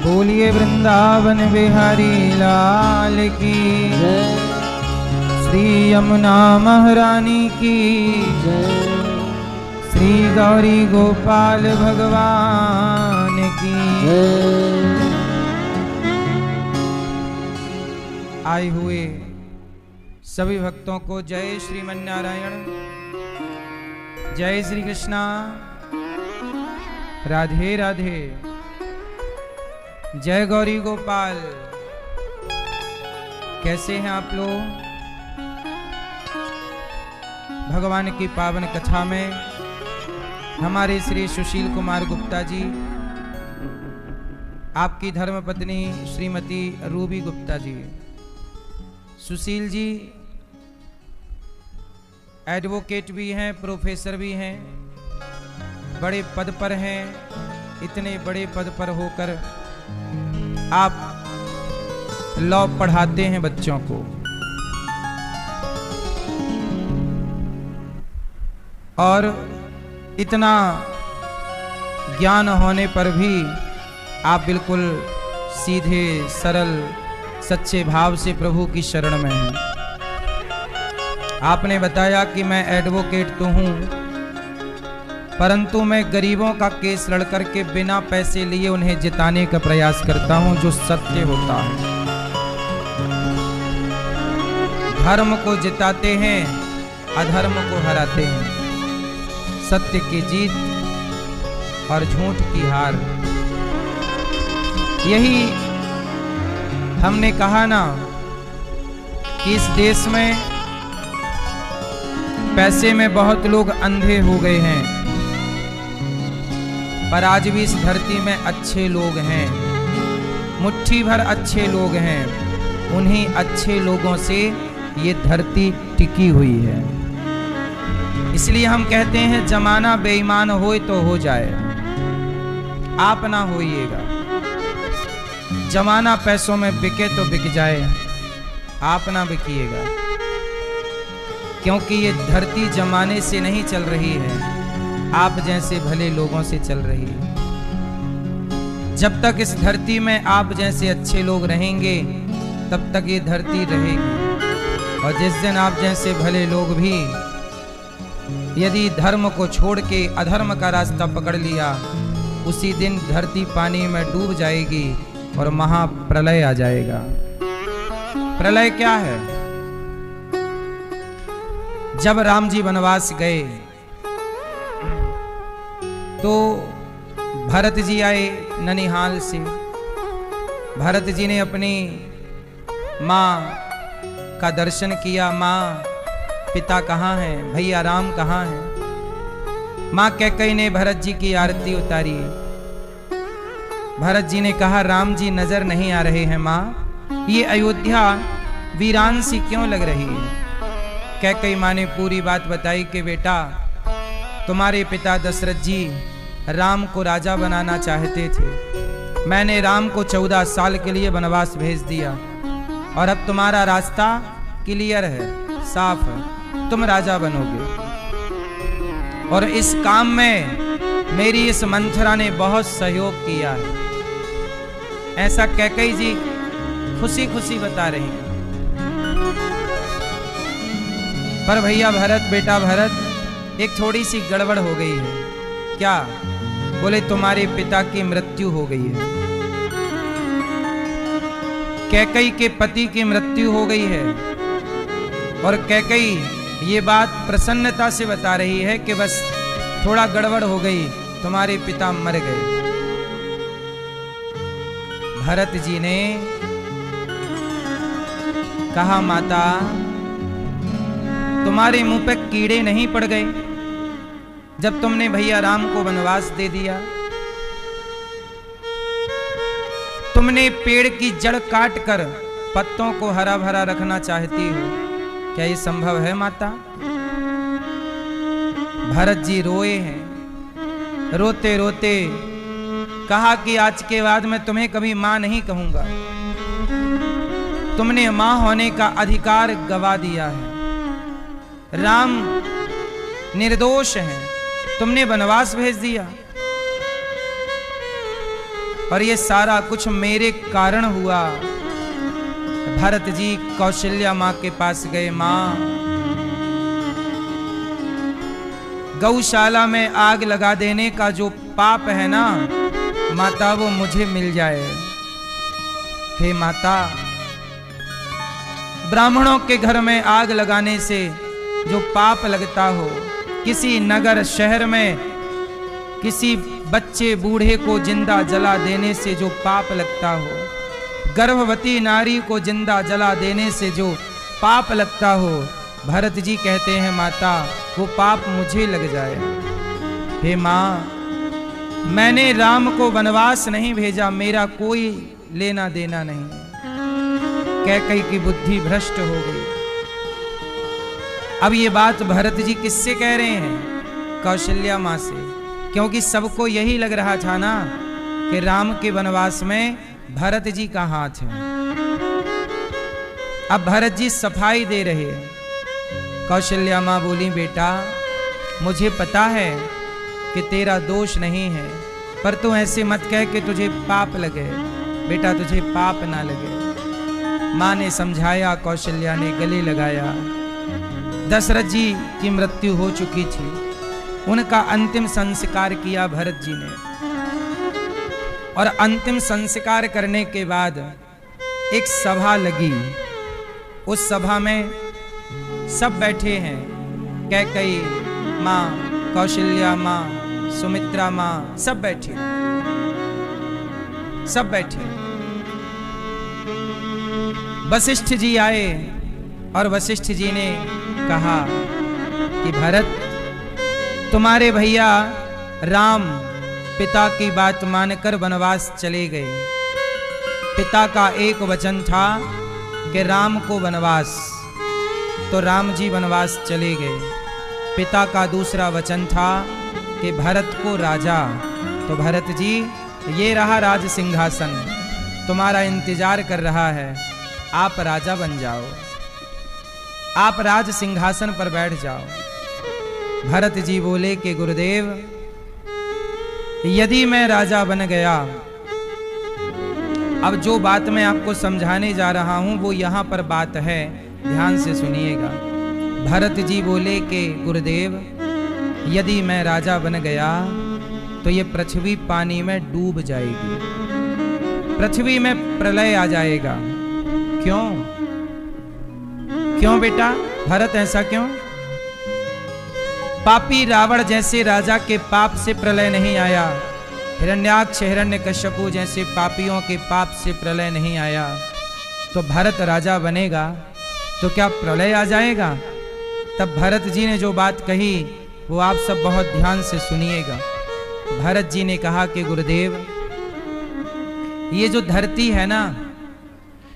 बोलिए वृंदावन बिहारी लाल की जय, श्री यमुना महारानी की जय, श्री गौरी गोपाल भगवान की जय। आए हुए सभी भक्तों को जय श्रीमन्नारायण, जय श्री कृष्णा, राधे राधे, जय गौरी गोपाल। कैसे हैं आप लोग? भगवान की पावन कथा में हमारे श्री सुशील कुमार गुप्ता जी, आपकी धर्मपत्नी श्रीमती रूबी गुप्ता जी, सुशील जी एडवोकेट भी हैं, प्रोफेसर भी हैं, बड़े पद पर हैं। इतने बड़े पद पर होकर आप लॉ पढ़ाते हैं बच्चों को, और इतना ज्ञान होने पर भी आप बिल्कुल सीधे सरल सच्चे भाव से प्रभु की शरण में हैं। आपने बताया कि मैं एडवोकेट तो हूं, परंतु मैं गरीबों का केस लड़ करके बिना पैसे लिए उन्हें जिताने का प्रयास करता हूं, जो सत्य होता है। धर्म को जिताते हैं, अधर्म को हराते हैं। सत्य की जीत और झूठ की हार। यही हमने कहा ना कि इस देश में पैसे में बहुत लोग अंधे हो गए हैं, पर आज भी इस धरती में अच्छे लोग हैं, मुट्ठी भर अच्छे लोग हैं। उन्हीं अच्छे लोगों से ये धरती टिकी हुई है। इसलिए हम कहते हैं जमाना बेईमान होए तो हो जाए, आप ना होइएगा। जमाना पैसों में बिके तो बिक जाए, आप ना बिकिएगा, क्योंकि ये धरती जमाने से नहीं चल रही है, आप जैसे भले लोगों से चल रही है। जब तक इस धरती में आप जैसे अच्छे लोग रहेंगे, तब तक ये धरती रहेगी। और जिस दिन आप जैसे भले लोग भी यदि धर्म को छोड़ के अधर्म का रास्ता पकड़ लिया, उसी दिन धरती पानी में डूब जाएगी और महाप्रलय आ जाएगा। प्रलय क्या है? जब राम जी वनवास गए तो भरत जी आए ननिहाल से। भरत जी ने अपनी माँ का दर्शन किया। माँ, पिता कहाँ हैं? भैया राम कहाँ हैं? माँ कैकेयी ने भरत जी की आरती उतारी। भरत जी ने कहा, राम जी नजर नहीं आ रहे हैं माँ, ये अयोध्या वीरान सी क्यों लग रही है? कैकेयी माँ ने पूरी बात बताई कि बेटा, तुम्हारे पिता दशरथ जी राम को राजा बनाना चाहते थे। मैंने राम को 14 साल के लिए वनवास भेज दिया, और अब तुम्हारा रास्ता क्लियर है, साफ है, तुम राजा बनोगे। और इस काम में मेरी इस मंथरा ने बहुत सहयोग किया है। ऐसा कैकेयी जी खुशी खुशी बता रही हैं। पर भैया भरत, बेटा भरत, एक थोड़ी सी गड़बड़ हो गई है। क्या? बोले तुम्हारे पिता की मृत्यु हो गई है। कैकेयी के पति की मृत्यु हो गई है, और कैकेयी ये बात प्रसन्नता से बता रही है कि बस थोड़ा गड़बड़ हो गई, तुम्हारे पिता मर गए। भरत जी ने कहा, माता, तुम्हारे मुंह पे कीड़े नहीं पड़ गए जब तुमने भैया राम को वनवास दे दिया? तुमने पेड़ की जड़ काट कर पत्तों को हरा भरा रखना चाहती हो, क्या ये संभव है माता? भरत जी रोए हैं। रोते रोते कहा कि आज के बाद मैं तुम्हें कभी मां नहीं कहूंगा। तुमने मां होने का अधिकार गवा दिया है। राम निर्दोष हैं, तुमने वनवास भेज दिया। और ये सारा कुछ मेरे कारण हुआ। भरत जी कौशल्या माँ के पास गए। माँ, गौशाला में आग लगा देने का जो पाप है ना माता, वो मुझे मिल जाए। हे माता, ब्राह्मणों के घर में आग लगाने से जो पाप लगता हो, किसी नगर शहर में किसी बच्चे बूढ़े को जिंदा जला देने से जो पाप लगता हो, गर्भवती नारी को जिंदा जला देने से जो पाप लगता हो, भरत जी कहते हैं माता वो पाप मुझे लग जाए। हे माँ, मैंने राम को वनवास नहीं भेजा, मेरा कोई लेना देना नहीं। कैकेयी की बुद्धि भ्रष्ट हो गई। अब ये बात भरत जी किससे कह रहे हैं? कौशल्या माँ से, क्योंकि सबको यही लग रहा था ना कि राम के वनवास में भरत जी का हाथ है। अब भरत जी सफाई दे रहे हैं। कौशल्या माँ बोली, बेटा मुझे पता है कि तेरा दोष नहीं है, पर तू ऐसे मत कह कि तुझे पाप लगे। बेटा तुझे पाप ना लगे। माँ ने समझाया, कौशल्या ने गले लगाया। दशरथ जी की मृत्यु हो चुकी थी, उनका अंतिम संस्कार किया भरत जी ने। और अंतिम संस्कार करने के बाद एक सभा लगी। उस सभा में सब बैठे हैं, कैकेयी माँ, कौशल्या माँ, सुमित्रा माँ, सब बैठे, सब बैठे। वशिष्ठ जी आए और वशिष्ठ जी ने कहा कि भरत, तुम्हारे भैया राम पिता की बात मानकर वनवास चले गए। पिता का एक वचन था कि राम को वनवास, तो राम जी वनवास चले गए। पिता का दूसरा वचन था कि भरत को राजा, तो भरत जी ये रहा राज सिंहासन, तुम्हारा इंतजार कर रहा है, आप राजा बन जाओ, आप राज सिंहासन पर बैठ जाओ। भरत जी बोले कि गुरुदेव, यदि मैं राजा बन गया, अब जो बात मैं आपको समझाने जा रहा हूं वो यहां पर बात है, ध्यान से सुनिएगा। भरत जी बोले कि गुरुदेव, यदि मैं राजा बन गया तो ये पृथ्वी पानी में डूब जाएगी, पृथ्वी में प्रलय आ जाएगा। क्यों? क्यों बेटा भरत, ऐसा क्यों? पापी रावण जैसे राजा के पाप से प्रलय नहीं आया, हिरण्याक्ष हिरण्यकश्यपु जैसे पापियों के पाप से प्रलय नहीं आया, तो भरत राजा बनेगा तो क्या प्रलय आ जाएगा? तब भरत जी ने जो बात कही वो आप सब बहुत ध्यान से सुनिएगा। भरत जी ने कहा कि गुरुदेव, ये जो धरती है ना,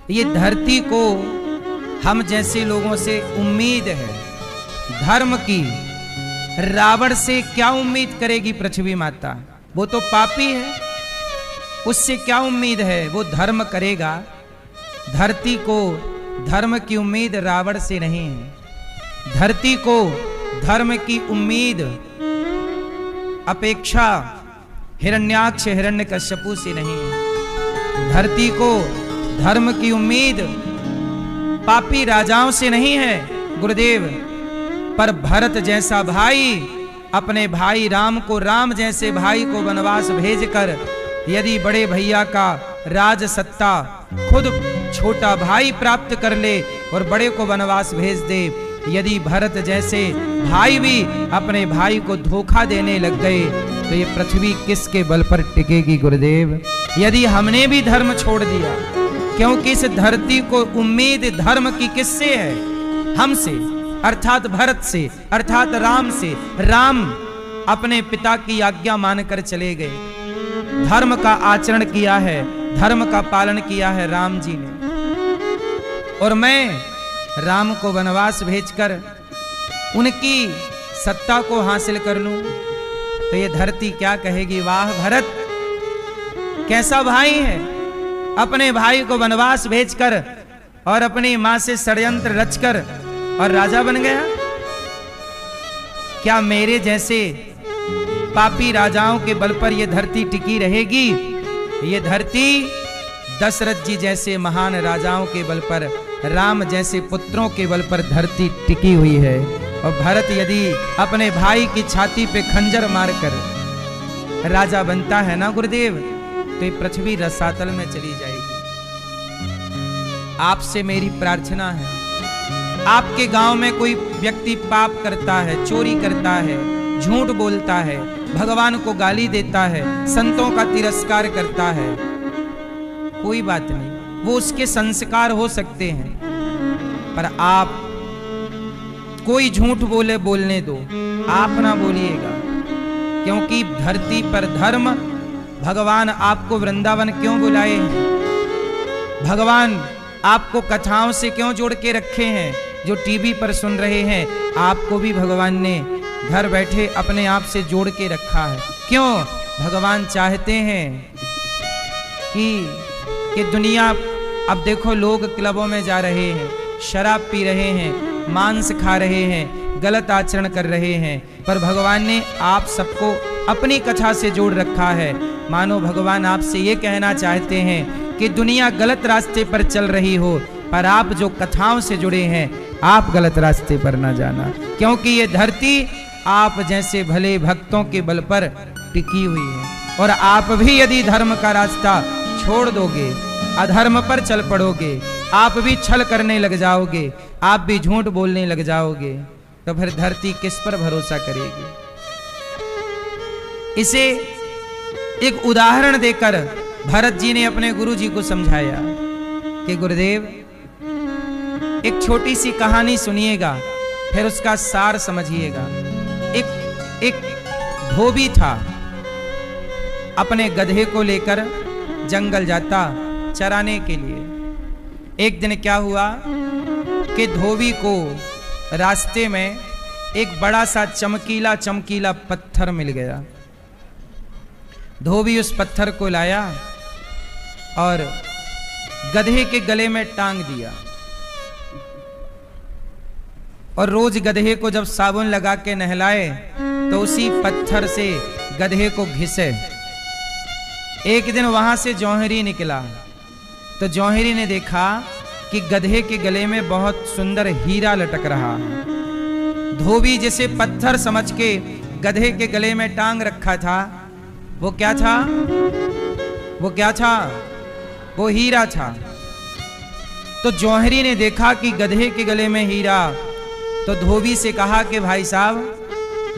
ये धरती को हम जैसे लोगों से उम्मीद है धर्म की। रावण से क्या उम्मीद करेगी पृथ्वी माता? वो तो पापी है, उससे क्या उम्मीद है? वो धर्म करेगा। धरती को धर्म की उम्मीद रावण से नहीं है। धरती को धर्म की उम्मीद अपेक्षा हिरण्याक्ष हिरण्यकश्यपु से नहीं है। धरती को धर्म की उम्मीद पापी राजाओं से नहीं है गुरुदेव, पर भरत जैसा भाई अपने भाई राम को, राम जैसे भाई को वनवास भेजकर यदि बड़े भैया का राज सत्ता खुद छोटा भाई प्राप्त कर ले और बड़े को वनवास भेज दे, यदि भरत जैसे भाई भी अपने भाई को धोखा देने लग गए तो ये पृथ्वी किसके बल पर टिकेगी गुरुदेव? यदि हमने भी धर्म छोड़ दिया, क्योंकि इस धरती को उम्मीद धर्म की किससे है? हमसे, अर्थात भरत से, अर्थात राम से। राम अपने पिता की आज्ञा मानकर चले गए, धर्म का आचरण किया है, धर्म का पालन किया है राम जी ने। और मैं राम को वनवास भेजकर उनकी सत्ता को हासिल कर लूं तो ये धरती क्या कहेगी? वाह भरत, कैसा भाई है, अपने भाई को वनवास भेजकर और अपनी मां से षड्यंत्र रचकर और राजा बन गया। क्या मेरे जैसे पापी राजाओं के बल पर यह धरती टिकी रहेगी? ये धरती दशरथ जी जैसे महान राजाओं के बल पर, राम जैसे पुत्रों के बल पर धरती टिकी हुई है। और भरत यदि अपने भाई की छाती पे खंजर मारकर राजा बनता है ना गुरुदेव, तो ये पृथ्वी रसातल में चली जाएगी। आपसे मेरी प्रार्थना है, आपके गांव में कोई व्यक्ति पाप करता है, चोरी करता है, झूठ बोलता है, भगवान को गाली देता है, संतों का तिरस्कार करता है, कोई बात नहीं, वो उसके संस्कार हो सकते हैं, पर आप कोई झूठ बोले बोलने दो, आप ना बोलिएगा। क्योंकि धरती पर धर्म, भगवान आपको वृंदावन क्यों बुलाए हैं, भगवान आपको कथाओं से क्यों जोड़ के रखे हैं, जो टीवी पर सुन रहे हैं, आपको भी भगवान ने घर बैठे अपने आप से जोड़ के रखा है। क्यों? भगवान चाहते हैं कि दुनिया, अब देखो लोग क्लबों में जा रहे हैं, शराब पी रहे हैं, मांस खा रहे हैं, गलत आचरण कर रहे हैं, पर भगवान ने आप सबको अपनी कथा से जोड़ रखा है। मानो भगवान आपसे ये कहना चाहते हैं कि दुनिया गलत रास्ते पर चल रही हो, पर आप जो कथाओं से जुड़े हैं, आप गलत रास्ते पर ना जाना। क्योंकि ये धरती आप जैसे भले भक्तों के बल पर टिकी हुई है। और आप भी यदि धर्म का रास्ता छोड़ दोगे, अधर्म पर चल पड़ोगे, आप भी छल करने लग जाओगे, आप भी झूठ बोलने लग जाओगे, तो फिर धरती किस पर भरोसा करेगी। इसे एक उदाहरण देकर भरत जी ने अपने गुरु जी को समझाया कि गुरुदेव, एक छोटी सी कहानी सुनिएगा, फिर उसका सार समझिएगा। एक धोबी था, अपने गधे को लेकर जंगल जाता चराने के लिए। एक दिन क्या हुआ कि धोबी को रास्ते में एक बड़ा सा चमकीला चमकीला पत्थर मिल गया। धोबी उस पत्थर को लाया और गधे के गले में टांग दिया, और रोज गधे को जब साबुन लगा के नहलाए तो उसी पत्थर से गधे को घिसे। एक दिन वहां से जौहरी निकला, तो जौहरी ने देखा कि गधे के गले में बहुत सुंदर हीरा लटक रहा है। धोबी जिसे पत्थर समझ के गधे के गले में टांग रखा था, वो क्या था? वो क्या था? वो हीरा था। तो जौहरी ने देखा कि गधे के गले में हीरा, तो धोबी से कहा कि भाई साहब,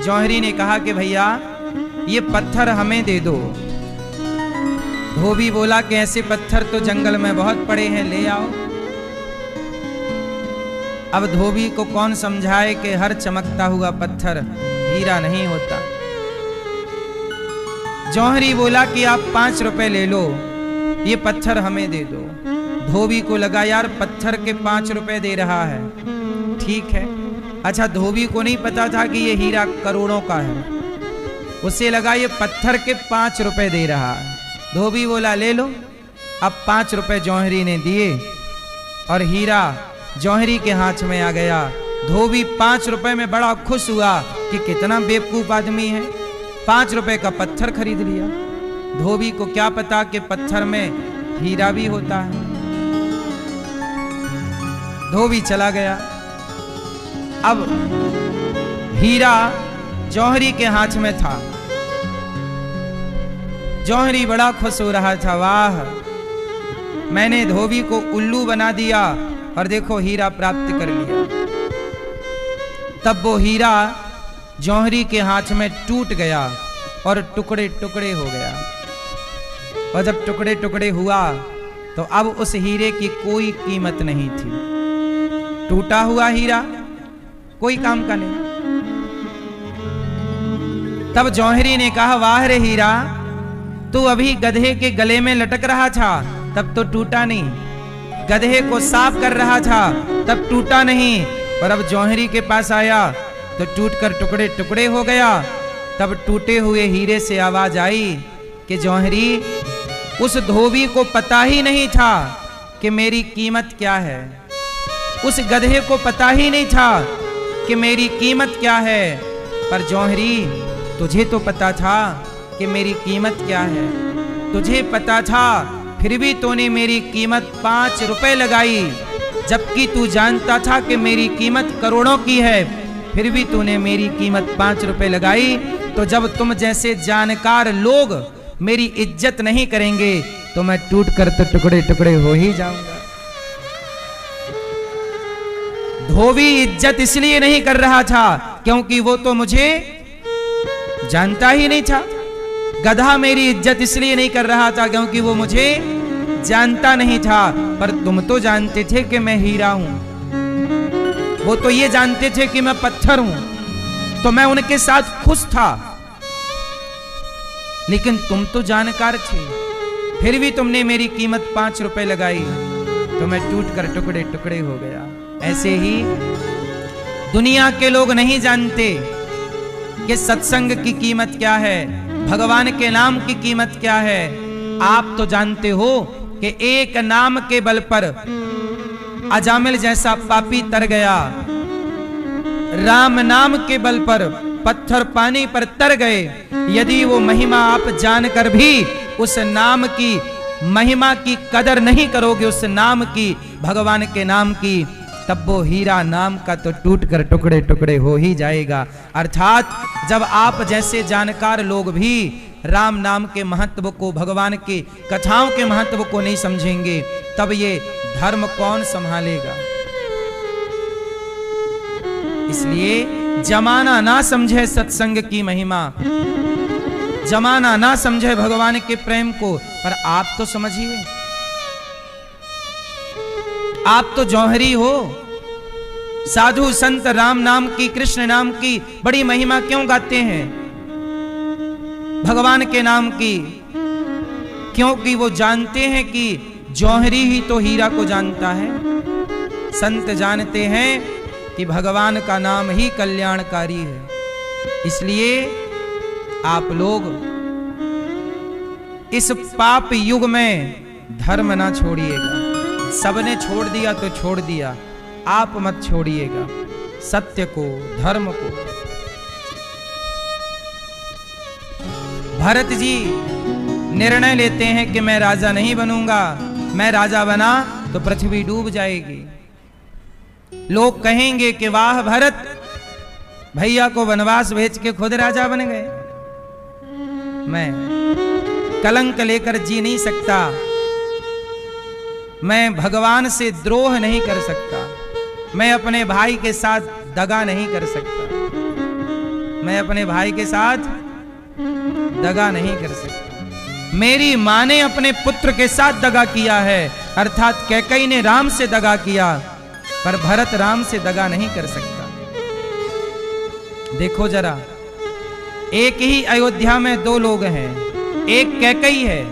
जौहरी ने कहा कि भैया ये पत्थर हमें दे दो। धोबी बोला कि ऐसे पत्थर तो जंगल में बहुत पड़े हैं, ले आओ। अब धोबी को कौन समझाए कि हर चमकता हुआ पत्थर हीरा नहीं होता। जौहरी बोला कि आप 5 रुपए ले लो, ये पत्थर हमें दे दो। धोबी को लगा यार पत्थर के 5 रुपए दे रहा है, ठीक है। अच्छा, धोबी को नहीं पता था कि ये हीरा करोड़ों का है, उसे लगा ये पत्थर के 5 रुपए दे रहा है। धोबी बोला ले लो। अब 5 रुपए जौहरी ने दिए और हीरा जौहरी के हाथ में आ गया। धोबी 5 रुपए में बड़ा खुश हुआ कि कितना बेवकूफ आदमी है, 5 रुपए का पत्थर खरीद लिया। धोबी को क्या पता कि पत्थर में हीरा भी होता है। धोबी चला गया। अब हीरा जौहरी के हाथ में था। जौहरी बड़ा खुश हो रहा था, वाह मैंने धोबी को उल्लू बना दिया और देखो हीरा प्राप्त कर लिया। तब वो हीरा जौहरी के हाथ में टूट गया और टुकड़े टुकड़े हो गया। और जब टुकड़े टुकड़े हुआ तो अब उस हीरे की कोई कीमत नहीं थी। टूटा हुआ हीरा कोई काम का नहीं। तब जौहरी ने कहा, वाह रे हीरा, तू अभी गधे के गले में लटक रहा था तब तो टूटा नहीं, गधे को साफ कर रहा था तब टूटा नहीं, पर अब जौहरी के पास आया तो टूटकर टुकड़े टुकड़े हो गया। तब टूटे हुए हीरे से आवाज आई कि जौहरी, उस धोबी को पता ही नहीं था कि मेरी कीमत क्या है, उस गधे को पता ही नहीं था कि मेरी कीमत क्या है, पर जौहरी तुझे तो पता था कि मेरी कीमत क्या है। तुझे पता था, फिर भी तूने मेरी कीमत 5 रुपए लगाई, जबकि तू जानता था कि मेरी कीमत करोड़ों की है, फिर भी तूने मेरी कीमत 5 रुपए लगाई। तो जब तुम जैसे जानकार लोग मेरी इज्जत नहीं करेंगे तो मैं टूट कर तो टुकड़े टुकड़े हो ही जाऊंगा। धोबी इज्जत इसलिए नहीं कर रहा था क्योंकि वो तो मुझे जानता ही नहीं था। गधा मेरी इज्जत इसलिए नहीं कर रहा था क्योंकि वो मुझे जानता नहीं था। पर तुम तो जानते थे कि मैं हीरा हूं, वो तो ये जानते थे कि मैं पत्थर हूं, तो मैं उनके साथ खुश था। लेकिन तुम तो जानकार थे, फिर भी तुमने मेरी कीमत 5 रुपए लगाई, तो मैं टूट कर टुकड़े टुकड़े हो गया। ऐसे ही दुनिया के लोग नहीं जानते कि सत्संग की कीमत क्या है, भगवान के नाम की कीमत क्या है। आप तो जानते हो कि एक नाम के बल पर अजामिल जैसा पापी तर गया, राम नाम के बल पर पत्थर पानी पर तर गए। यदि वो महिमा आप जानकर भी उस नाम की महिमा की कदर नहीं करोगे, उस नाम की, भगवान के नाम की, तब वो हीरा नाम का तो टूट कर टुकड़े टुकड़े हो ही जाएगा। अर्थात जब आप जैसे जानकार लोग भी राम नाम के महत्व को, भगवान की कथाओं के महत्व को नहीं समझेंगे, तब ये धर्म कौन संभालेगा। इसलिए जमाना ना समझे सत्संग की महिमा, जमाना ना समझे भगवान के प्रेम को, पर आप तो समझिए। आप तो जौहरी हो, साधु संत राम नाम की, कृष्ण नाम की बड़ी महिमा क्यों गाते हैं, भगवान के नाम की? क्योंकि वो जानते हैं कि जौहरी ही तो हीरा को जानता है। संत जानते हैं कि भगवान का नाम ही कल्याणकारी है। इसलिए आप लोग इस पाप युग में धर्म ना छोड़िएगा। सबने छोड़ दिया तो छोड़ दिया, आप मत छोड़िएगा सत्य को, धर्म को। भरत जी निर्णय लेते हैं कि मैं राजा नहीं बनूंगा, मैं राजा बना तो पृथ्वी डूब जाएगी। लोग कहेंगे कि वाह भरत, भैया को वनवास भेज के खुद राजा बन गए। मैं कलंक लेकर जी नहीं सकता, मैं भगवान से द्रोह नहीं कर सकता, मैं अपने भाई के साथ दगा नहीं कर सकता, मैं अपने भाई के साथ दगा नहीं कर सकता। मेरी मां ने अपने पुत्र के साथ दगा किया है, अर्थात कैकेयी ने राम से दगा किया, पर भरत राम से दगा नहीं कर सकता। देखो जरा, एक ही अयोध्या में दो लोग हैं। एक कैकेयी है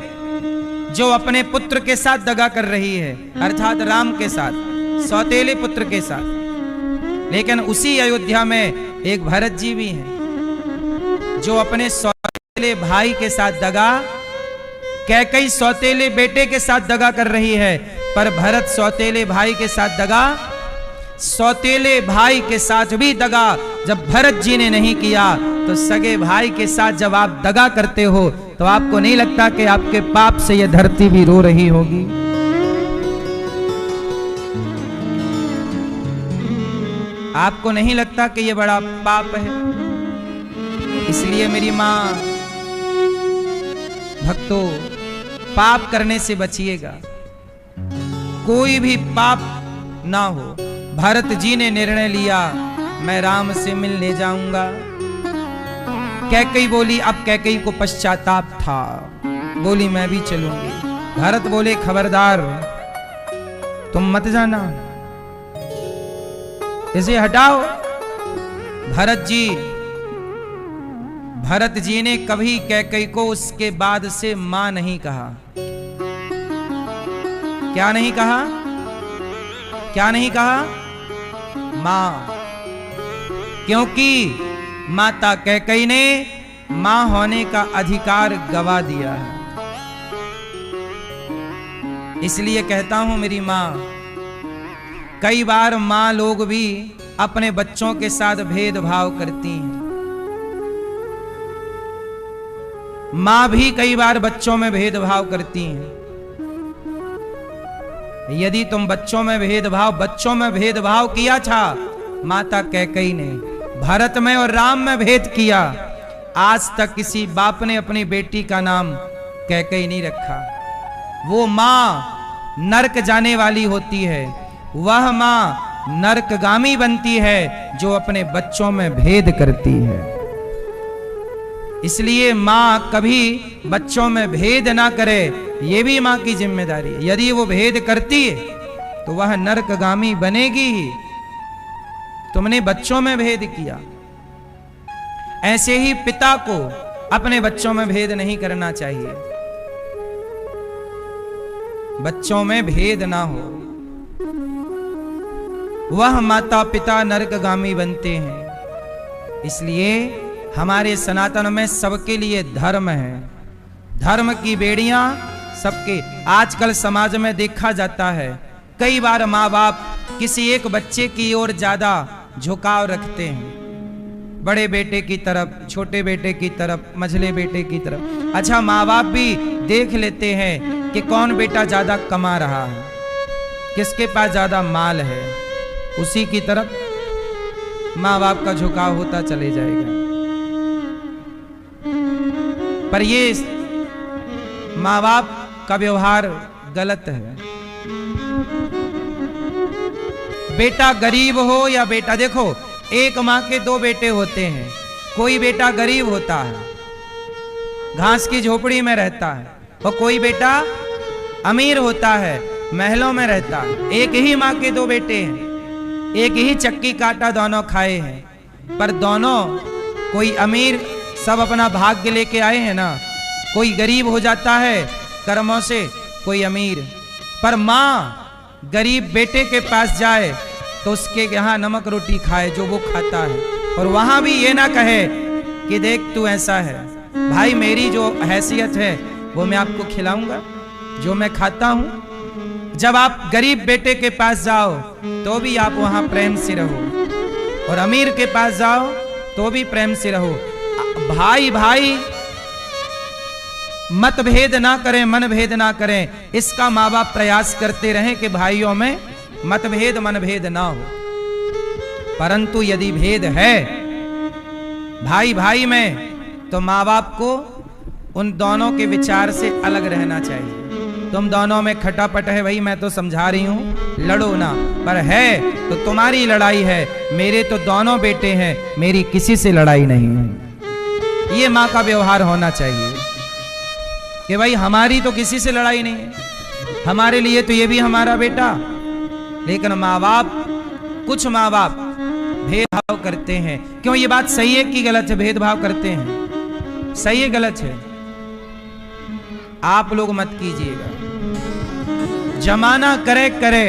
जो अपने पुत्र के साथ दगा कर रही है, अर्थात राम के साथ, सौतेले पुत्र के साथ। लेकिन उसी अयोध्या में एक भरत जी भी हैं जो अपने सौतेले भाई के साथ दगा, कैकेयी सौतेले बेटे के साथ दगा कर रही है, पर भरत सौतेले भाई के साथ दगा, सौतेले भाई के साथ भी दगा जब भरत जी ने नहीं किया, तो सगे भाई के साथ जब आप दगा करते हो तो आपको नहीं लगता कि आपके पाप से यह धरती भी रो रही होगी? आपको नहीं लगता कि यह बड़ा पाप है? इसलिए मेरी मां, भक्तों, पाप करने से बचिएगा, कोई भी पाप ना हो। भरत जी ने निर्णय लिया, मैं राम से मिलने जाऊंगा। कैकेयी बोली, अब कैकेयी को पश्चाताप था, बोली मैं भी चलूंगी। भरत बोले खबरदार, तुम मत जाना, इसे हटाओ। भरत जी ने कभी कैकेयी को उसके बाद से मां नहीं कहा। क्या नहीं कहा? क्या नहीं कहा? मां। क्योंकि माता कैकेयी ने मां होने का अधिकार गवा दिया है। इसलिए कहता हूं मेरी मां, कई बार मां लोग भी अपने बच्चों के साथ भेदभाव करती हैं। मां भी कई बार बच्चों में भेदभाव करती हैं। यदि तुम बच्चों में भेदभाव किया था, माता कैकेयी ने भरत में और राम में भेद किया। आज तक किसी बाप ने अपनी बेटी का नाम कैकेयी नहीं रखा। वो मां नरक जाने वाली होती है, वह मां नरकगामी बनती है जो अपने बच्चों में भेद करती है। इसलिए मां कभी बच्चों में भेद ना करे, ये भी मां की जिम्मेदारी है। यदि वो भेद करती है तो वह नरकगामी बनेगी ही। तुमने बच्चों में भेद किया। ऐसे ही पिता को अपने बच्चों में भेद नहीं करना चाहिए। बच्चों में भेद ना हो, वह माता पिता नरकगामी बनते हैं। इसलिए हमारे सनातन में सबके लिए धर्म है। धर्म की बेड़ियां सबके। आजकल समाज में देखा जाता है, कई बार माँ बाप किसी एक बच्चे की ओर ज्यादा झुकाव रखते हैं, बड़े बेटे की तरफ, छोटे बेटे की तरफ, मझले बेटे की तरफ। अच्छा, माँ बाप भी देख लेते हैं कि कौन बेटा ज्यादा कमा रहा है, किसके पास ज्यादा माल है, उसी की तरफ माँ बाप का झुकाव होता चले जाएगा। पर ये माँ बाप का व्यवहार गलत है। बेटा गरीब हो या बेटा, देखो एक माँ के दो बेटे होते हैं। कोई बेटा गरीब होता है, घास की झोपड़ी में रहता है, और कोई बेटा अमीर होता है, महलों में रहता है। एक ही माँ के दो बेटे हैं, एक ही चक्की काटा दोनों खाए हैं, पर दोनों कोई अमीर, सब अपना भाग्य लेके आए हैं ना। कोई गरीब हो जाता है कर्मों से, कोई अमीर। पर माँ गरीब बेटे के पास जाए तो उसके यहाँ नमक रोटी खाए जो वो खाता है, और वहां भी ये ना कहे कि देख तू ऐसा है भाई, मेरी जो हैसियत है वो मैं आपको खिलाऊंगा जो मैं खाता हूं। जब आप गरीब बेटे के पास जाओ तो भी आप वहां प्रेम से रहो, और अमीर के पास जाओ तो भी प्रेम से रहो। भाई भाई मतभेद ना करें, मनभेद ना करें, इसका माँ बाप प्रयास करते रहें कि भाइयों में मतभेद मनभेद ना हो। परंतु यदि भेद है भाई भाई में, तो माँ बाप को उन दोनों के विचार से अलग रहना चाहिए। तुम दोनों में खटापट है भाई, मैं तो समझा रही हूं, लड़ो ना, पर है तो तुम्हारी लड़ाई है, मेरे तो दोनों बेटे हैं, मेरी किसी से लड़ाई नहीं है। ये माँ का व्यवहार होना चाहिए कि भाई हमारी तो किसी से लड़ाई नहीं है, हमारे लिए तो ये भी हमारा बेटा। लेकिन माँ बाप, कुछ माँ बाप भेदभाव करते हैं। क्यों, ये बात सही है कि गलत है? भेदभाव करते हैं, सही है गलत है? आप लोग मत कीजिएगा। जमाना करे करे,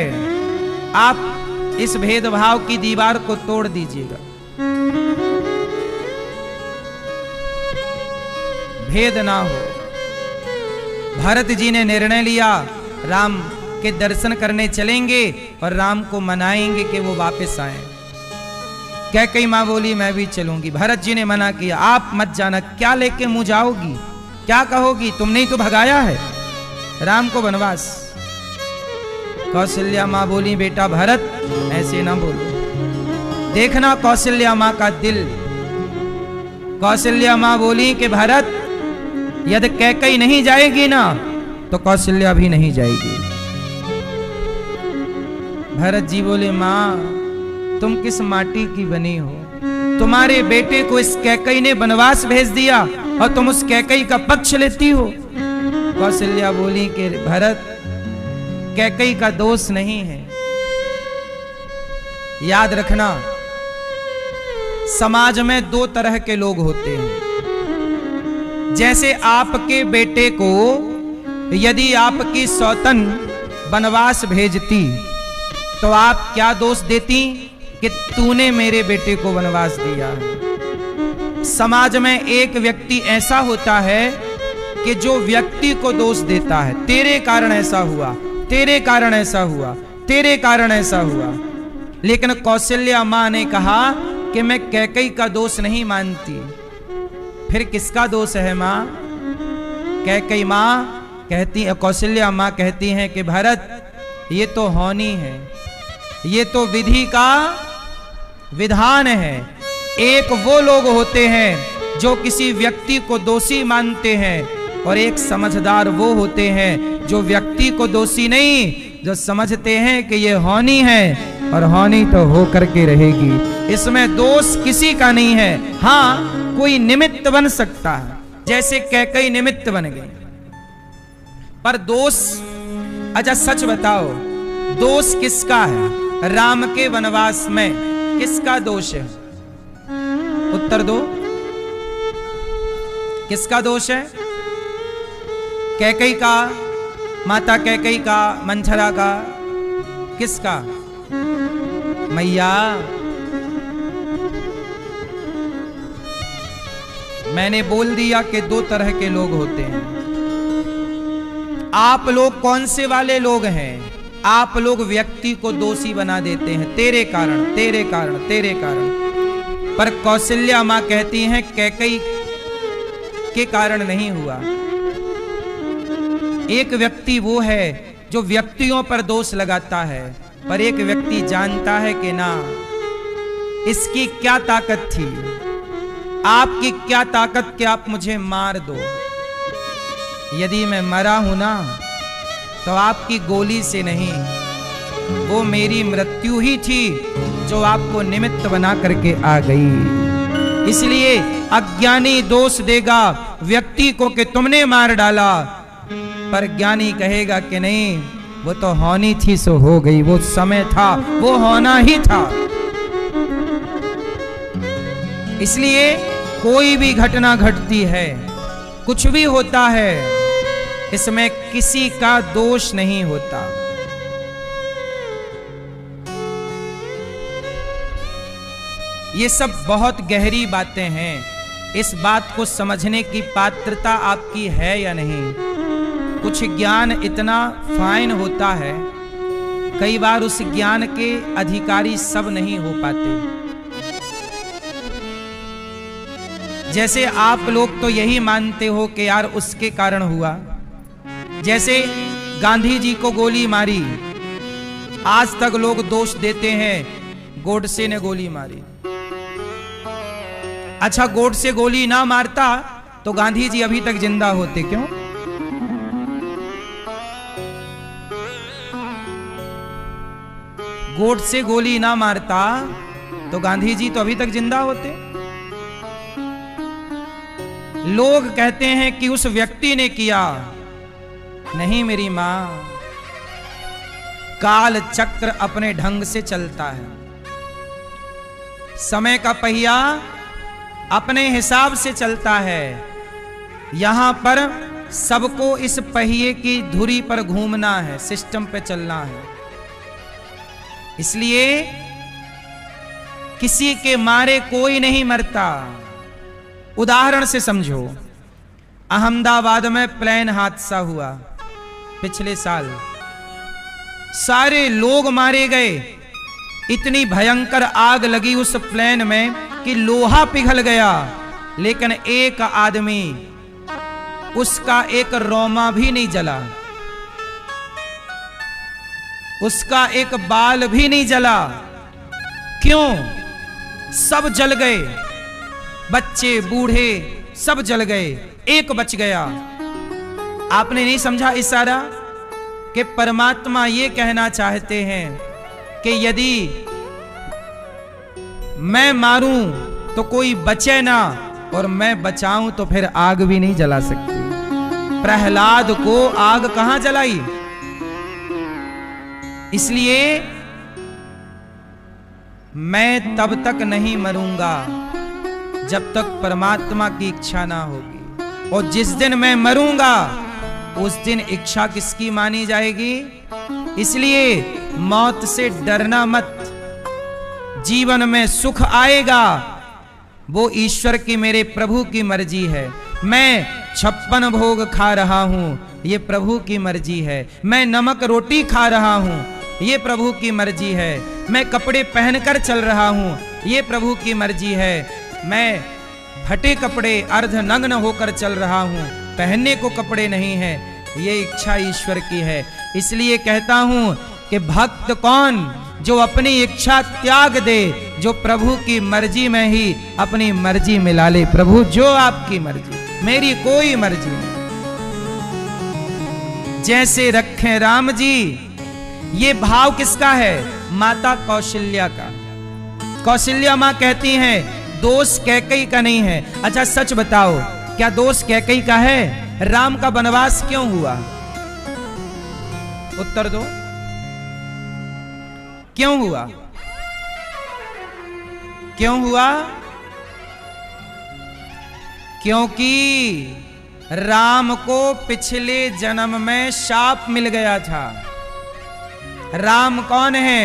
आप इस भेदभाव की दीवार को तोड़ दीजिएगा। भेद ना हो। भरत जी ने निर्णय लिया, राम के दर्शन करने चलेंगे और राम को मनाएंगे कि वो वापस आए। कैकेयी मां बोली मैं भी चलूंगी। भरत जी ने मना किया, आप मत जाना। क्या लेके मुंह जाओगी, क्या कहोगी? तुमने ही तो भगाया है राम को वनवास। कौशल्या मां बोली, बेटा भरत ऐसे ना बोलो, देखना कौशल्या मां का दिल। कौशल्या मां बोली कि भरत, यदि कैकेयी नहीं जाएगी ना तो कौशल्या भी नहीं जाएगी। भरत जी बोले, मां तुम किस माटी की बनी हो? तुम्हारे बेटे को इस कैकेयी ने वनवास भेज दिया और तुम उस कैकेयी का पक्ष लेती हो। कौशल्या बोली कि भरत, कैकेयी का दोष नहीं है। याद रखना, समाज में दो तरह के लोग होते हैं। जैसे आपके बेटे को यदि आपकी सौतन वनवास भेजती तो आप क्या दोष देती कि तूने मेरे बेटे को वनवास दिया है। समाज में एक व्यक्ति ऐसा होता है कि जो व्यक्ति को दोष देता है, तेरे कारण ऐसा हुआ, तेरे कारण ऐसा हुआ, तेरे कारण ऐसा हुआ। लेकिन कौशल्या मां ने कहा कि मैं कैकेयी का दोष नहीं मानती। फिर किसका दोष है मां? कैकेयी माँ कहती, कौशल्या माँ कहती हैं कि भरत ये तो होनी है, ये तो विधि का विधान है। एक वो लोग होते हैं जो किसी व्यक्ति को दोषी मानते हैं, और एक समझदार वो होते हैं जो व्यक्ति को दोषी नहीं, जो समझते हैं कि ये होनी है और होनी तो हो करके रहेगी, इसमें दोष किसी का नहीं है। हाँ, कोई निमित्त बन सकता है, जैसे कैकेयी निमित्त बन गई, पर दोष, अच्छा सच बताओ, दोष किसका है? राम के वनवास में किसका दोष है? उत्तर दो, किसका दोष है? कैकेयी का, माता कैकेयी का, मंथरा का, किसका? मैया, मैंने बोल दिया कि दो तरह के लोग होते हैं। आप लोग कौन से वाले लोग हैं? आप लोग व्यक्ति को दोषी बना देते हैं, तेरे कारण, तेरे कारण, तेरे कारण। पर कौशल्या मां कहती हैं कैकेयी के कारण नहीं हुआ। एक व्यक्ति वो है जो व्यक्तियों पर दोष लगाता है, पर एक व्यक्ति जानता है कि ना, इसकी क्या ताकत थी, आपकी क्या ताकत कि आप मुझे मार दो। यदि मैं मरा हूं ना, तो आपकी गोली से नहीं, वो मेरी मृत्यु ही थी जो आपको निमित्त बना करके आ गई। इसलिए अज्ञानी दोष देगा व्यक्ति को कि तुमने मार डाला, पर ज्ञानी कहेगा कि नहीं, वो तो होनी थी सो हो गई, वो समय था, वो होना ही था। इसलिए कोई भी घटना घटती है, कुछ भी होता है, इसमें किसी का दोष नहीं होता। ये सब बहुत गहरी बातें हैं। इस बात को समझने की पात्रता आपकी है या नहीं? कुछ ज्ञान इतना फाइन होता है, कई बार उस ज्ञान के अधिकारी सब नहीं हो पाते। जैसे आप लोग तो यही मानते हो कि यार उसके कारण हुआ। जैसे गांधी जी को गोली मारी, आज तक लोग दोष देते हैं गोडसे ने गोली मारी। अच्छा, गोडसे गोली ना मारता तो गांधी जी अभी तक जिंदा होते, क्यों? गोडसे गोली ना मारता तो गांधी जी तो अभी तक जिंदा होते। लोग कहते हैं कि उस व्यक्ति ने किया। नहीं मेरी मां, काल चक्र अपने ढंग से चलता है, समय का पहिया अपने हिसाब से चलता है। यहां पर सबको इस पहिए की धुरी पर घूमना है, सिस्टम पे चलना है। इसलिए किसी के मारे कोई नहीं मरता। उदाहरण से समझो, अहमदाबाद में प्लेन हादसा हुआ पिछले साल, सारे लोग मारे गए। इतनी भयंकर आग लगी उस प्लेन में कि लोहा पिघल गया, लेकिन एक आदमी, उसका एक रोमा भी नहीं जला, उसका एक बाल भी नहीं जला। क्यों? सब जल गए, बच्चे बूढ़े सब जल गए, एक बच गया। आपने नहीं समझा इशारा कि परमात्मा ये कहना चाहते हैं कि यदि मैं मारूं तो कोई बचे ना, और मैं बचाऊं तो फिर आग भी नहीं जला सकती। प्रहलाद को आग कहां जलाई? इसलिए मैं तब तक नहीं मरूंगा जब तक परमात्मा की इच्छा ना होगी, और जिस दिन मैं मरूंगा उस दिन इच्छा किसकी मानी जाएगी? इसलिए मौत से डरना मत। जीवन में सुख आएगा, वो ईश्वर की, मेरे प्रभु की मर्जी है। मैं 56 भोग खा रहा हूं, ये प्रभु की मर्जी है। मैं नमक रोटी खा रहा हूं, ये प्रभु की मर्जी है। मैं कपड़े पहनकर चल रहा हूं, ये प्रभु की मर्जी है। मैं फटे कपड़े अर्ध नग्न होकर चल रहा हूं, पहनने को कपड़े नहीं है, ये इच्छा ईश्वर की है। इसलिए कहता हूं कि भक्त कौन जो अपनी इच्छा त्याग दे, जो प्रभु की मर्जी में ही अपनी मर्जी मिला ले। प्रभु जो आपकी मर्जी, मेरी कोई मर्जी नहीं। जैसे रखे राम जी, ये भाव किसका है? माता कौशल्या का। कौशल्या मां कहती हैं दोष कैकेयी का नहीं है। अच्छा सच बताओ, क्या दोष कैकेयी का है? राम का वनवास क्यों हुआ? उत्तर दो, क्यों हुआ? क्यों हुआ? क्योंकि राम को पिछले जन्म में शाप मिल गया था। राम कौन है?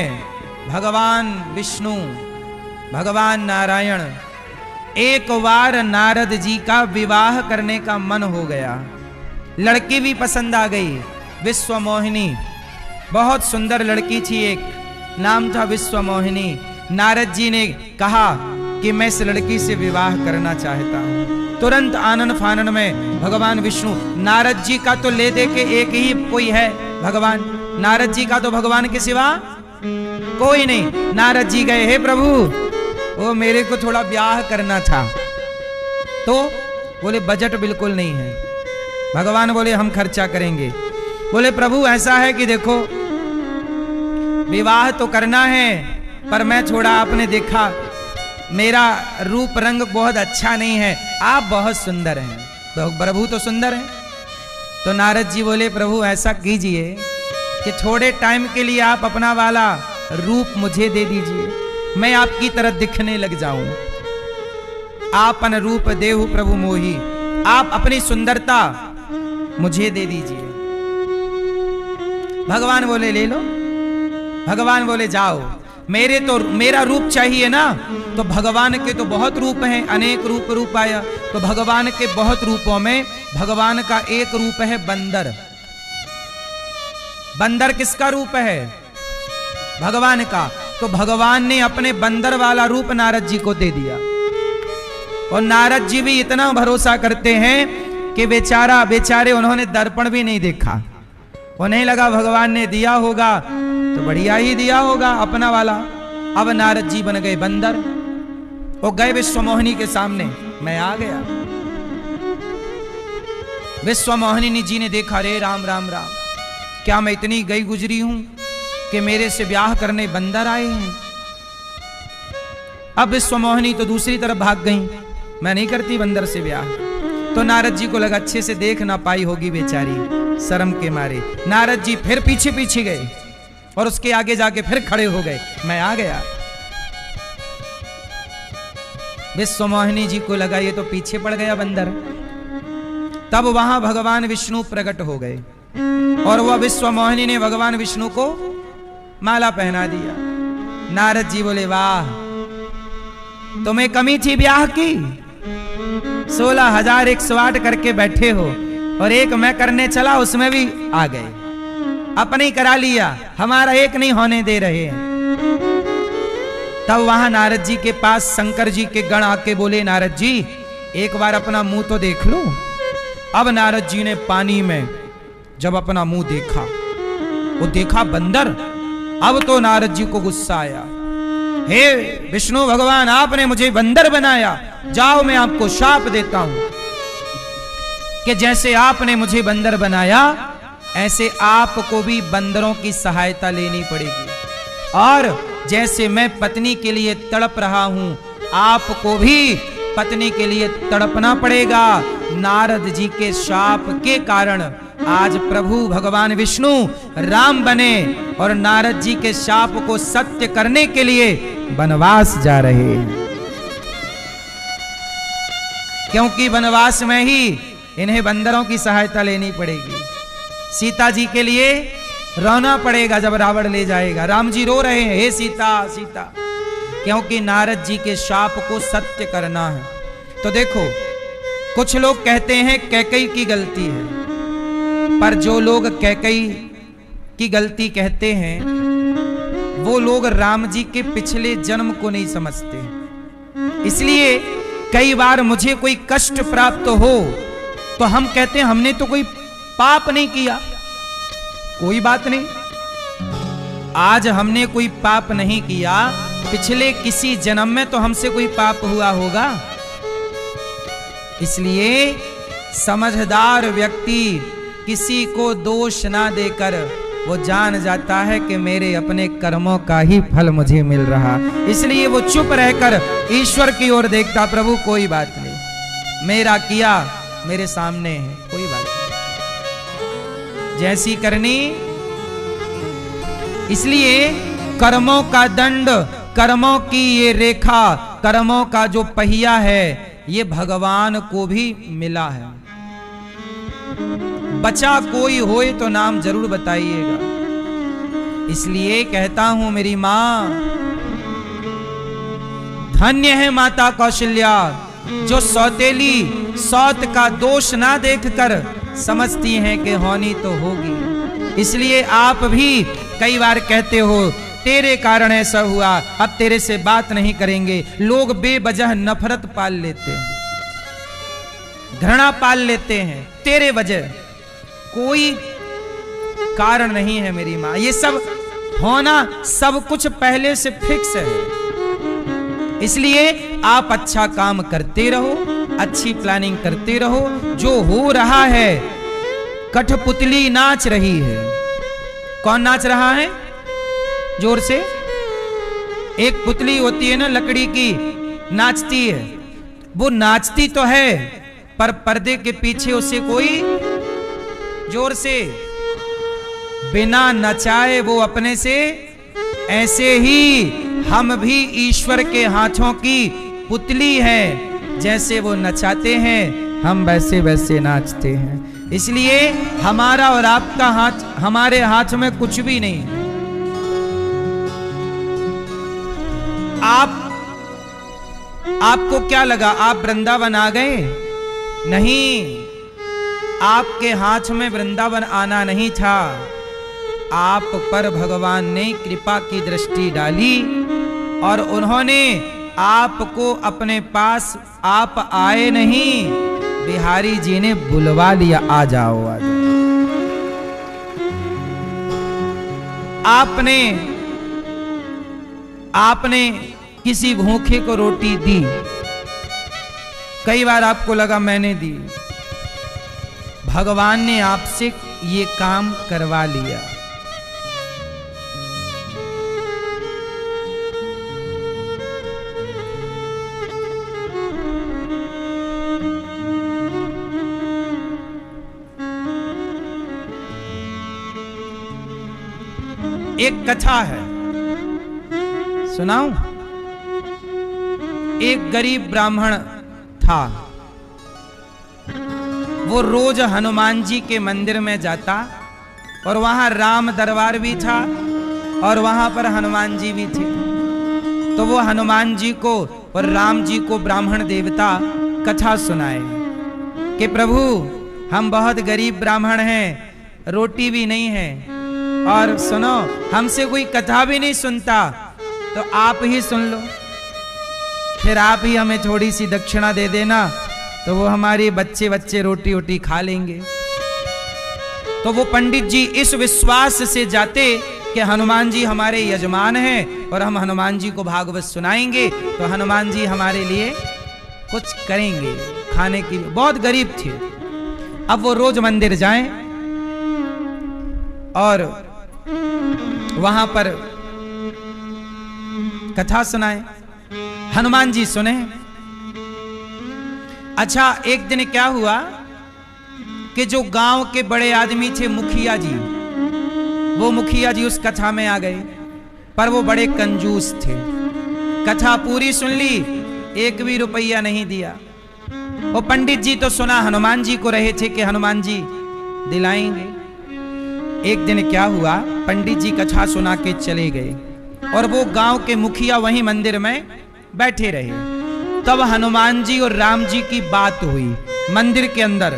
भगवान विष्णु, भगवान नारायण। एक बार नारद जी का विवाह करने का मन हो गया, लड़की भी पसंद आ गई, विश्वमोहिनी। बहुत सुंदर लड़की थी, एक नाम था विश्वमोहिनी। नारद जी ने कहा कि मैं इस लड़की से विवाह करना चाहता हूं। तुरंत आनन फानन में भगवान विष्णु, नारद जी का तो ले दे के एक ही कोई है भगवान, नारद जी का तो भगवान के सिवा कोई नहीं। नारद जी गए, हे प्रभु वो मेरे को थोड़ा ब्याह करना था। तो बोले बजट बिल्कुल नहीं है। भगवान बोले हम खर्चा करेंगे। बोले प्रभु ऐसा है कि देखो विवाह तो करना है, पर मैं थोड़ा, आपने देखा मेरा रूप रंग बहुत अच्छा नहीं है, आप बहुत सुंदर हैं। तो प्रभु तो सुंदर हैं। तो नारद जी बोले प्रभु ऐसा कीजिए कि थोड़े टाइम के लिए आप अपना वाला रूप मुझे दे दीजिए, मैं आपकी तरह दिखने लग जाऊं। आपन रूप देहु प्रभु मोही, आप अपनी सुंदरता मुझे दे दीजिए। भगवान बोले ले लो। भगवान बोले जाओ, मेरा रूप चाहिए ना, तो भगवान के तो बहुत रूप हैं, अनेक रूप आया। तो भगवान के बहुत रूपों में भगवान का एक रूप है बंदर। बंदर किसका रूप है? भगवान का। तो भगवान ने अपने बंदर वाला रूप नारद जी को दे दिया। और नारद जी भी इतना भरोसा करते हैं कि बेचारे उन्होंने दर्पण भी नहीं देखा। उन्हें लगा भगवान ने दिया होगा तो बढ़िया ही दिया होगा अपना वाला। अब नारद जी बन गए बंदर। वो गए विश्वमोहिनी के सामने, मैं आ गया। विश्वमोहिनी जी ने देखा, रे राम राम राम, क्या मैं इतनी गई गुजरी हूं कि मेरे से ब्याह करने बंदर आए हैं। अब विश्वमोहिनी तो दूसरी तरफ भाग गई, मैं नहीं करती बंदर से ब्याह। तो नारद जी को लगा अच्छे से देख ना पाई होगी बेचारी, शर्म के मारे। नारद जी फिर पीछे पीछे गए और उसके आगे जाके फिर खड़े हो गए, मैं आ गया। विश्वमोहिनी जी को लगा ये तो पीछे पड़ गया बंदर। तब वहां भगवान विष्णु प्रकट हो गए और वह विश्वमोहिनी ने भगवान विष्णु को माला पहना दिया। नारद जी बोले वाह, तुम्हें कमी थी ब्याह की? 16,108 करके बैठे हो और एक मैं करने चला उसमें भी आ गए। अपने ही करा लिया, हमारा एक नहीं होने दे रहे हैं। तब वहां नारद जी के पास शंकर जी के गण आके बोले, नारद जी एक बार अपना मुंह तो देख लो। अब नारद जी ने पानी में जब अपना मुंह देखा, वो देखा बंदर। अब तो नारद जी को गुस्सा आया, हे विष्णु भगवान आपने मुझे बंदर बनाया, जाओ मैं आपको शाप देता हूं कि जैसे आपने मुझे बंदर बनाया ऐसे आपको भी बंदरों की सहायता लेनी पड़ेगी। और जैसे मैं पत्नी के लिए तड़प रहा हूं आपको भी पत्नी के लिए तड़पना पड़ेगा। नारद जी के शाप के कारण आज प्रभु भगवान विष्णु राम बने और नारद जी के शाप को सत्य करने के लिए वनवास जा रहे हैं। क्योंकि वनवास में ही इन्हें बंदरों की सहायता लेनी पड़ेगी। सीता जी के लिए रोना पड़ेगा जब रावण ले जाएगा। राम जी रो रहे हैं, हे सीता सीता, क्योंकि नारद जी के शाप को सत्य करना है। तो देखो कुछ लोग कहते हैं कैकेयी की गलती है, पर जो लोग कैकेयी की गलती कहते हैं वो लोग राम जी के पिछले जन्म को नहीं समझते। इसलिए कई बार मुझे कोई कष्ट प्राप्त हो तो हम कहते हैं हमने तो कोई पाप नहीं किया। कोई बात नहीं, आज हमने कोई पाप नहीं किया, पिछले किसी जन्म में तो हमसे कोई पाप हुआ होगा। इसलिए समझदार व्यक्ति किसी को दोष ना देकर वो जान जाता है कि मेरे अपने कर्मों का ही फल मुझे मिल रहा, इसलिए वो चुप रहकर ईश्वर की ओर देखता, प्रभु कोई बात नहीं, मेरा किया मेरे सामने है, कोई बात नहीं, जैसी करनी। इसलिए कर्मों का दंड, कर्मों की ये रेखा, कर्मों का जो पहिया है, ये भगवान को भी मिला है। बचा कोई होए तो नाम जरूर बताइएगा। इसलिए कहता हूं मेरी मां, धन्य है माता कौशल्या, जो सौतेली सौत का दोष ना देखकर समझती हैं कि होनी तो होगी। इसलिए आप भी कई बार कहते हो तेरे कारण ऐसा हुआ, अब तेरे से बात नहीं करेंगे। लोग बेवजह नफरत पाल लेते हैं, घृणा पाल लेते हैं, तेरे वजह कोई कारण नहीं है मेरी मां। ये सब होना सब कुछ पहले से फिक्स है। इसलिए आप अच्छा काम करते रहो, अच्छी प्लानिंग करते रहो। जो हो रहा है, कठपुतली नाच रही है। कौन नाच रहा है? जोर से। एक पुतली होती है ना लकड़ी की, नाचती है। वो नाचती तो है, पर पर्दे के पीछे उसे कोई जोर से बिना नचाए वो अपने से। ऐसे ही हम भी ईश्वर के हाथों की पुतली हैं, जैसे वो नचाते हैं हम वैसे वैसे नाचते हैं। इसलिए हमारा और आपका हाथ, हमारे हाथ में कुछ भी नहीं है। आपको क्या लगा आप वृंदावन आ गए? नहीं, आपके हाथ में वृंदावन आना नहीं था। आप पर भगवान ने कृपा की दृष्टि डाली और उन्होंने आपको अपने पास, आप आए नहीं, बिहारी जी ने बुलवा लिया, आ जाओ आ जाओ। आपने किसी भूखे को रोटी दी, कई बार आपको लगा मैंने दी, भगवान ने आपसे ये काम करवा लिया। एक कथा है, सुनाऊं? एक गरीब ब्राह्मण था। वो रोज हनुमान जी के मंदिर में जाता और वहां राम दरबार भी था और वहां पर हनुमान जी भी थे। तो वो हनुमान जी को और राम जी को ब्राह्मण देवता कथा सुनाए कि प्रभु हम बहुत गरीब ब्राह्मण हैं, रोटी भी नहीं है, और सुनो हमसे कोई कथा भी नहीं सुनता, तो आप ही सुन लो, फिर आप ही हमें थोड़ी सी दक्षिणा दे देना, तो वो हमारे बच्चे रोटी वोटी खा लेंगे। तो वो पंडित जी इस विश्वास से जाते कि हनुमान जी हमारे यजमान हैं और हम हनुमान जी को भागवत सुनाएंगे तो हनुमान जी हमारे लिए कुछ करेंगे खाने के लिए। बहुत गरीब थे। अब वो रोज मंदिर जाएं और वहां पर कथा सुनाएं, हनुमान जी सुने। अच्छा, एक दिन क्या हुआ कि जो गांव के बड़े आदमी थे, मुखिया जी, वो मुखिया जी उस कथा में आ गए, पर वो बड़े कंजूस थे। कथा पूरी सुन ली, एक भी रुपया नहीं दिया। वो पंडित जी तो सुना हनुमान जी को रहे थे कि हनुमान जी दिलाएंगे। एक दिन क्या हुआ, पंडित जी कथा सुना के चले गए और वो गांव के मुखिया वहीं मंदिर में बैठे रहे। तब हनुमान जी और राम जी की बात हुई मंदिर के अंदर।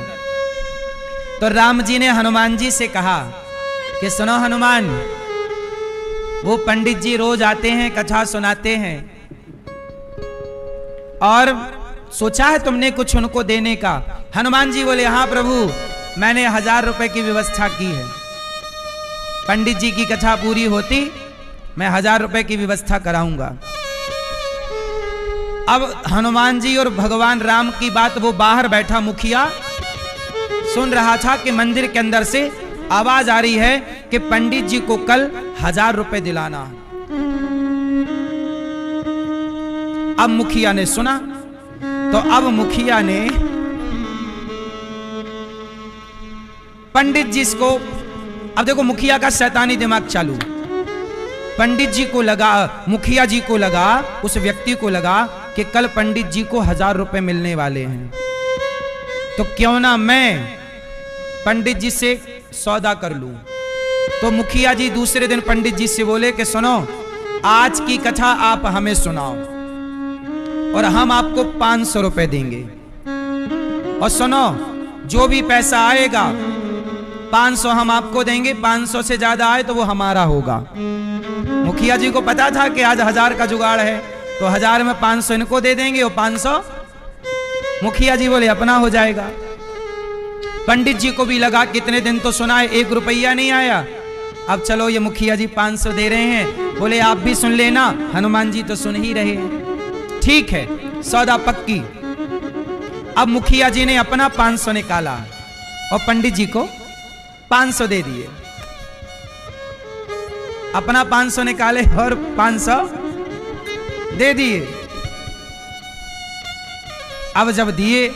तो राम जी ने हनुमान जी से कहा कि सुनो हनुमान, वो पंडित जी रोज आते हैं, कथा सुनाते हैं, और सोचा है तुमने कुछ उनको देने का? हनुमान जी बोले, हाँ प्रभु, मैंने 1000 रुपए की व्यवस्था की है। पंडित जी की कथा पूरी होती मैं 1000 रुपए की व्यवस्था कराऊंगा। अब हनुमान जी और भगवान राम की बात वो बाहर बैठा मुखिया सुन रहा था कि मंदिर के अंदर से आवाज आ रही है कि पंडित जी को कल 1000 रुपए दिलाना। अब मुखिया ने सुना तो अब मुखिया ने पंडित जी को, अब देखो मुखिया का शैतानी दिमाग चालू। पंडित जी को लगा, मुखिया जी को लगा, उस व्यक्ति को लगा कि कल पंडित जी को 1000 रुपए मिलने वाले हैं, तो क्यों ना मैं पंडित जी से सौदा कर लूं। तो मुखिया जी दूसरे दिन पंडित जी से बोले कि सुनो, आज की कथा आप हमें सुनाओ और हम आपको 500 रुपए देंगे, और सुनो जो भी पैसा आएगा 500 हम आपको देंगे, 500 से ज्यादा आए तो वो हमारा होगा। मुखिया जी को पता था कि आज 1000 का जुगाड़ है, तो 1000 में 500 इनको दे देंगे और 500 मुखिया जी बोले अपना हो जाएगा। पंडित जी को भी लगा कितने दिन तो सुना है 1 रुपया नहीं आया, अब चलो ये मुखिया जी 500 दे रहे हैं, बोले आप भी सुन लेना, हनुमान जी तो सुन ही रहे हैं। ठीक है, सौदा पक्की। अब मुखिया जी ने अपना 500 निकाला और पंडित जी को 500 दे दिए। अपना 500 निकाले और 500 दे दिए। अब जब दिए